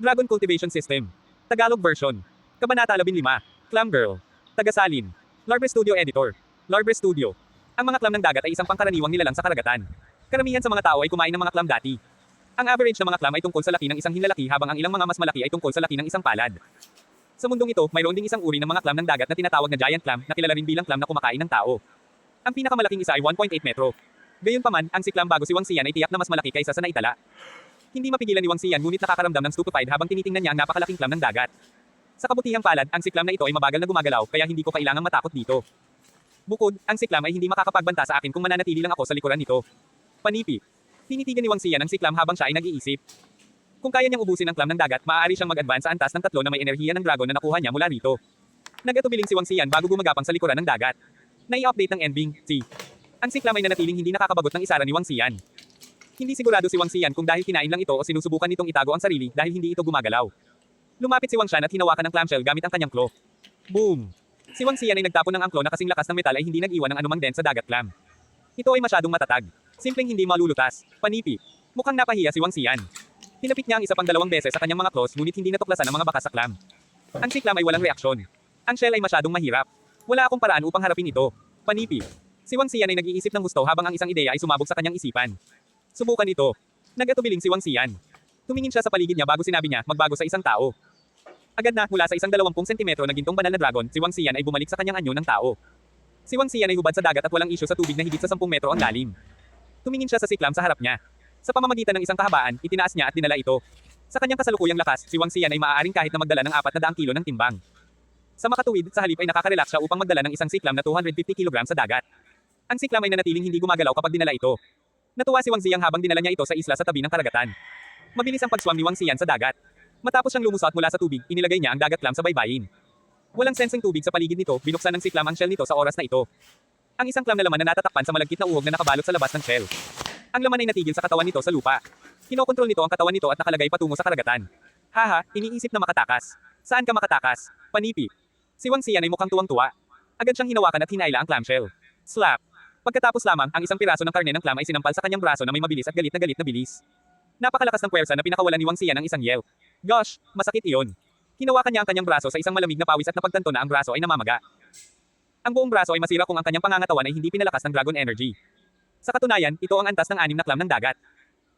Dragon Cultivation System. Tagalog version. Kabanata 15. Clam Girl. Tagasalin. Larbre Studio Editor. Larbre Studio. Ang mga clam ng dagat ay isang pangkaraniwang nilalang sa karagatan. Karamihan sa mga tao ay kumain ng mga clam dati. Ang average na mga clam ay tungkol sa laki ng isang hinlalaki habang ang ilang mga mas malaki ay tungkol sa laki ng isang palad. Sa mundong ito, mayroon ding isang uri ng mga clam ng dagat na tinatawag na giant clam na kilala rin bilang clam na kumakain ng tao. Ang pinakamalaking isa ay 1.8 metro. Gayunpaman, ang si clam bago si Wang Xian ay tiyak na mas malaki kaysa sa naitala. Hindi mapigilan ni Wang Xian ngunit nakakaramdam ng stupefied habang tinitingnan niya ang napakalaking clam ng dagat. Sa kabutihang palad, ang si clam na ito ay mabagal na gumagalaw kaya hindi ko kailangang matakot dito. Bukod, ang si clam ay hindi makakapagbanta sa akin kung mananatili lang ako sa likuran nito. Panipi. Tinitigan ni Wang Xian ang si clam habang siya ay nag-iisip. Kung kaya niyang ubusin ang clam ng dagat, maaari siyang mag-advance sa antas ng 3 na may enerhiya ng dragon na nakuha niya mula rito. Nag-atubiling si Wang Xian bago gumagapang sa likuran ng dagat. Nai-update ng ending, si. Ang si clam ay nanatiling hindi nakakabagot ng isara ni Wang Xian. Hindi sigurado si Wang Xian kung dahil kinain lang ito o sinusubukan nitong itago ang sarili dahil hindi ito gumagalaw. Lumapit si Wang Xian at hinawakan ng clamshell gamit ang kanyang claw. Boom! Si Wang Xian ay nagtapon ng angklo na kasing lakas ng metal ay hindi nag-iwan ng anumang dent sa dagat clam. Ito ay masyadong matatag. Simpleng hindi malulutas. Panipi. Mukhang napahiya si Wang Xian. Hinapit niya ang isa pang 2 beses sa kanyang mga claws ngunit hindi natuklasan ang mga bakas sa clam. Ang si clam ay walang reaksyon. Ang shell ay masyadong mahirap. Wala akong paraan upang harapin ito. Panipi. Si Wang Xian ay nag-iisip ng gusto habang ang isang ideya ay sumabog sa kanyang isipan. Subukan ito. Nag-atubiling si Wang Xian. Tumingin siya sa paligid niya bago sinabi niya magbago sa isang tao. Agad na, mula sa isang 20 sentimetro na gintong banal na dragon, si Wang Xian ay bumalik sa kanyang anyo ng tao. Si Wang Xian ay hubad sa dagat at walang isyu sa tubig na higit sa 10 metro ang lalim. Tumingin siya sa si clam sa harap niya. Sa pamamagitan ng isang kahabaan, itinaas niya at dinala ito. Sa kanyang kasalukuyang lakas, si Wang Xian ay maaaring kahit na magdala ng 400 kilo ng timbang. Sa makatuwid, sa halip ay nakaka-relax siya upang magdala ng isang si clam na 250 kg sa dagat. Ang si clam ay nanatiling hindi gumagalaw kapag dinala ito. Natuwa si Wang Xian habang dinala niya ito sa isla sa tabi ng karagatan. Mabilis ang pagswam ni Wang Xian sa dagat. Matapos siyang lumusot mula sa tubig, inilagay niya ang dagat clam sa baybayin. Walang sensing tubig sa paligid nito, binuksan ng si clam ang shell nito sa oras na ito. Ang isang clam na laman na natatakpan sa malagkit na uhog na nakabalot sa labas ng shell. Ang laman ay natigil sa katawan nito sa lupa. Kinokontrol nito ang katawan nito at nakalagay patungo sa karagatan. Haha, iniisip na makatakas. Saan ka makatakas? Panipi. Si Wang Xian ay mukhang tuwang-tuwa. Agad siyang hinawakan at hinaila ang clamshell. Slap. Pagkatapos lamang, ang isang piraso ng karne ng clam ay sinampal sa kanyang braso na may mabilis at galit na bilis. Napakalakas ng puwersa na pinakawalan ni Wang Xian ang isang yell. Gosh, masakit iyon. Hinawakan niya ang kanyang braso sa isang malamig na pawis at napagtanto na ang braso ay namamaga. Ang buong braso ay masira kung ang kanyang pangangatawan ay hindi pinalakas ng dragon energy. Sa katunayan, ito ang antas ng 6 na clam ng dagat.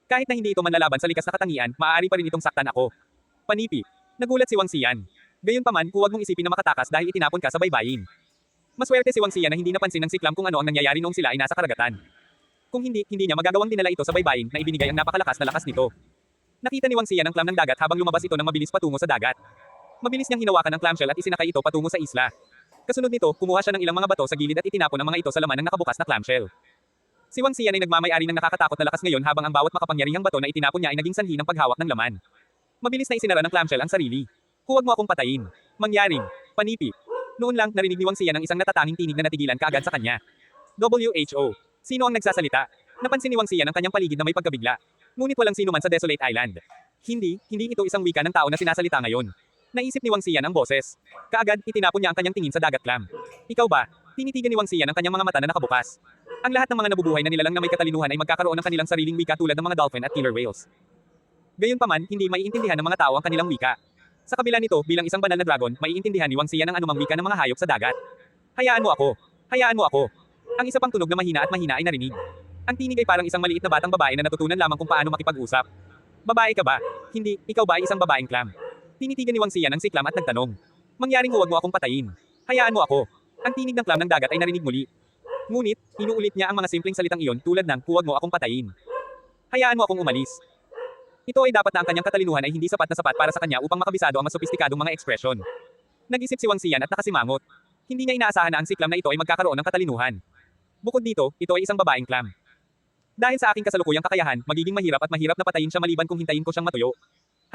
Kahit na hindi ito manlalaban sa likas na katangian, maaari pa rin itong saktan ako. Panipi. Nagulat si Wang Xian. Gayunpaman, huwag mong isipin na makatakas dahil itinapon ka sa baybayin. Maswerte si Wang Xian na hindi napansin ng si clam kung ano ang nangyayari noong sila ay nasa karagatan. Kung hindi niya magagawang dinala ito sa baybayin na ibinigay ang napakalakas na lakas nito. Nakita ni Wang Xian ang clam ng dagat habang lumabas ito ng mabilis patungo sa dagat. Mabilis niyang hinawakan ang clamshell at isinakay ito patungo sa isla. Kasunod nito, kumuha siya ng ilang mga bato sa gilid at itinapon ang mga ito sa laman ng nakabukas na clamshell. Si Wang Xian ay nagmamay-ari ng nakakatakot na lakas ngayon habang ang bawat makapangyarihang bato na itinapon niya ay naging sanhi ng paghawak ng laman. Mabilis na isinara ng clamshell ang sarili. Huwag mo akong patayin. Mangyaring. Panipi. Noon lang, narinig ni Wang Xian ang isang natatanging tinig na natigilan kaagad sa kanya. WHO. Sino ang nagsasalita? Napansin ni Wang Xian ang kanyang paligid na may pagkabigla. Ngunit walang sino man sa Desolate Island. Hindi ito isang wika ng tao na sinasalita ngayon. Naisip ni Wang Xian ang boses. Kaagad, itinapon niya ang kanyang tingin sa dagat clam. Ikaw ba? Tinitigan ni Wang Xian ang kanyang mga mata na nakabukas. Ang lahat ng mga nabubuhay na nilalang na may katalinuhan ay magkakaroon ng kanilang sariling wika tulad ng mga dolphin at killer whales. Gayunpaman, hindi maiintindihan ng mga tao ang kanilang wika. Sa kabila nito, bilang isang banal na dragon, maiintindihan ni Wang Xian ang anumang wika ng mga hayop sa dagat. Hayaan mo ako. Hayaan mo ako. Ang isa pang tunog na mahina ay narinig. Ang tinig ay parang isang maliit na batang babae na natutunan lamang kung paano makipag-usap. Babae ka ba? Hindi, ikaw ba ay isang babaeng clam? Tinitigan ni Wang Xian ang si clam at nagtanong. Mangyaring huwag mo akong patayin. Hayaan mo ako. Ang tinig ng clam ng dagat ay narinig muli. Ngunit, inuulit niya ang mga simpleng salitang iyon tulad ng huwag mo akong patayin. Hayaan mo akong umalis. Ito ay dapat na ang kanyang katalinuhan ay hindi sapat na sapat para sa kanya upang makabisado ang mas sopistikadong mga ekspresyon. Nag-isip si Wang Xian at nakasimangot. Hindi niya inaasahan na ang si clam na ito ay magkakaroon ng katalinuhan. Bukod dito, ito ay isang babaeng clam. Dahil sa aking kasalukuyang kakayahan, magiging mahirap na patayin siya maliban kung hintayin ko siyang matuyo.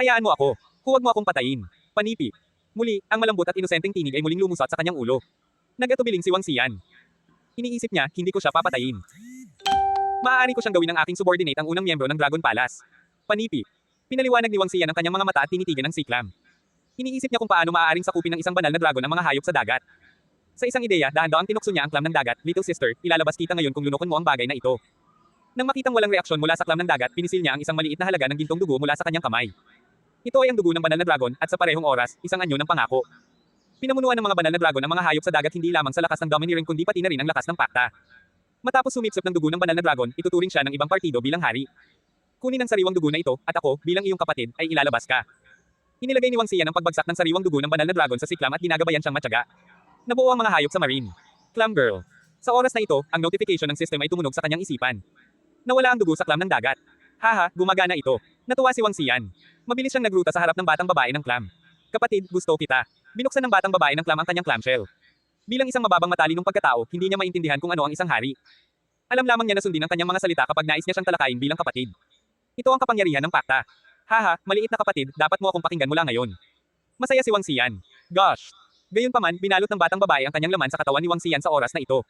Hayaan mo ako. Huwag mo akong patayin. Panipi. Muli, ang malambot at inosenteng tinig ay muling lumusot sa kanyang ulo. Nag-atubiling si Wang Xian. Iniisip niya, hindi ko siya papatayin. Maaari ko siyang gawin ng aking subordinate ang unang miyembro ng Dragon Palace. Panipi. Pinaliwanag ni Wang Xian ang kanyang mga mata at tinitigan ng si clam. Iniisip niya kung paano maaaring sakupin ng isang banal na dragon ang mga hayop sa dagat. Sa isang ideya, dahan-daang tinukso niya ang clam ng dagat, little sister, ilalabas kita ngayon kung lunokon mo ang bagay na ito. Nang makitang walang reaksyon mula sa clam ng dagat, pinisil niya ang isang maliit na halaga ng gintong dugo mula sa kanyang kamay. Ito ay ang dugo ng banal na dragon, at sa parehong oras, isang anyo ng pangako. Pinamunuan ng mga banal na dragon ang mga hayop sa dagat hindi lamang sa lakas ng domineering kundi pati na rin ang lakas ng pakta. Matapos sumipsip ng dugo ng banal na dragon, ituturing siya ng ibang partido bilang hari. Kunin ang sariwang dugo na ito, at ako, bilang iyong kapatid, ay ilalabas ka. Inilagay ni Wang Xian ang pagbagsak ng sariwang dugo ng banal na dragon sa siklam at ginagabayan siyang matyaga. Nabuo ang mga hayop sa marine. Clam Girl. Sa oras na ito, ang notification ng system ay tumunog sa kanyang isipan. Nawala ang dugo sa clam ng dagat. Haha, gumagana ito. Natuwa si Wang Xian. Mabilis siyang nagruta sa harap ng batang babae ng clam. Kapatid, gusto kita. Binuksan ng batang babae ng clam ang kanyang clamshell. Bilang isang mababang matalinong pagkatao, hindi niya maintindihan kung ano ang isang hari. Alam lamang niya na sundin ang kanyang mga salita kapag nais niya siyang talakayin bilang kapatid. Ito ang kapangyarihan ng pakta. Haha, maliit na kapatid, dapat mo akong pakinggan mula ngayon. Masaya si Wang Xian. Gosh! Gayunpaman, binalot ng batang babae ang kanyang laman sa katawan ni Wang Xian sa oras na ito.